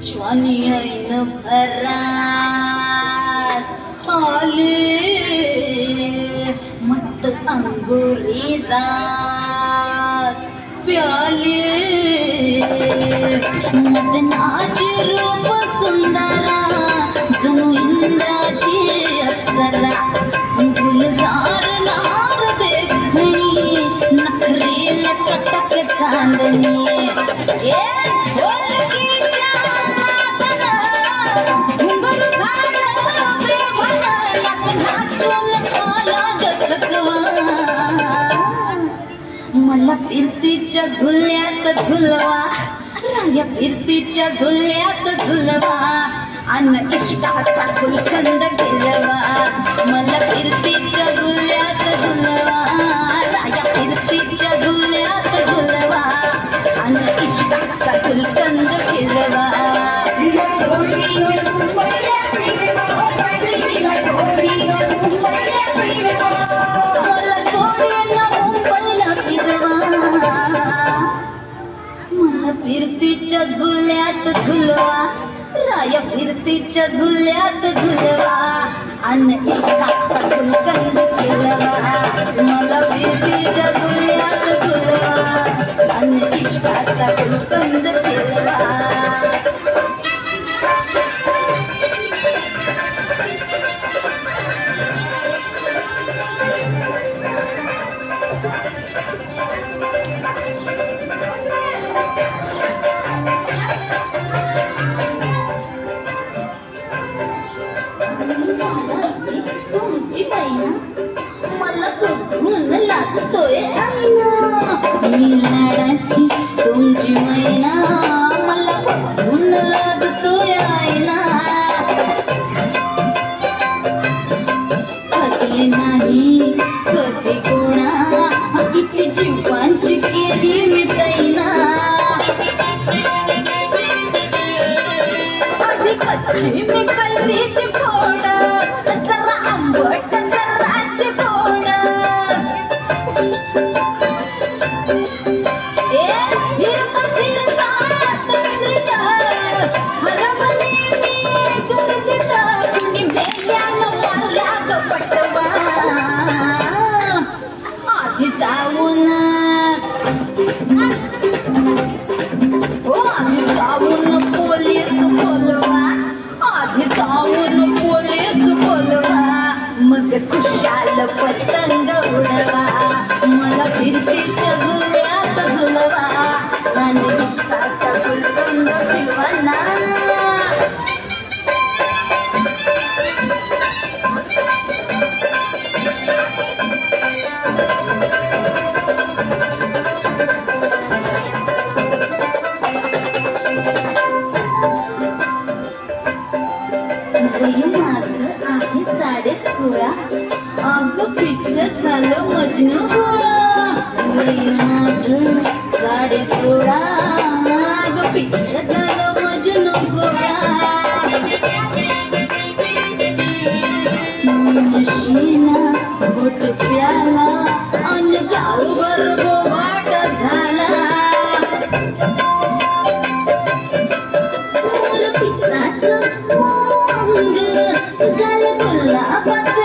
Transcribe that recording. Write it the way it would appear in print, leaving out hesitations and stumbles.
श्वानी ऐन भरात आले मस्त अंगुरी रात प्याले मदनाची रूप सुंदरा जणू इंद्राची अप्सरा गुलजार नार देखणी नखरेला तटक चांदणी मला फिरतीच्या झुल्यात झुलवा राया फिरतीच्या झुल्यात झुलवा अन इष्टाचा गुलकंद केलवा मला फिरतीच्या झुल्यात झुलवा राया फिरतीच्या झुल्यात झुलवा अन इष्टाचा गुलकंद केलवा फिरतीच्या झुल्यात झुलवा राया फिरतीच्या झुल्यात झुलवा अन इष्टाचा गुलकंद केलवा मला फिरतीच्या झुल्यात झुलवा अन इष्टाचा गुलकंद केलवा तुमची मैना मला बघून लाजतोय आईना मी लाडाची तुमची मैना मला बघून लाजतोय आईना हसले नाही कधी कोणा किती जीवांची केली मी तैना आधी कच्ची मी कैरीची फोड जरा आंबट जराशी फोड फिरता फिरता तंद्रीच्या हरवली मी गर्दीत कुणी मेल्यानं मारला कपटवा आधी जाऊन आधी जाऊन पोलीस बोलवा आधी जाऊन पोलीस बोलवा मग खुशाल पतंग उडवा मला फिरतीच्या झुल्यात झुलवा आणि इष्टाचा गुलकंद ठेवना आहे 16.5 अगं पिक्चर झालं मजनू गोळा माझं 16.5 अगं पिक्चर झालं मजनू गोळा मुशीला बोट प्याला अन गावभर गोवाट झाला पिसाचं गाल गुलाबाचं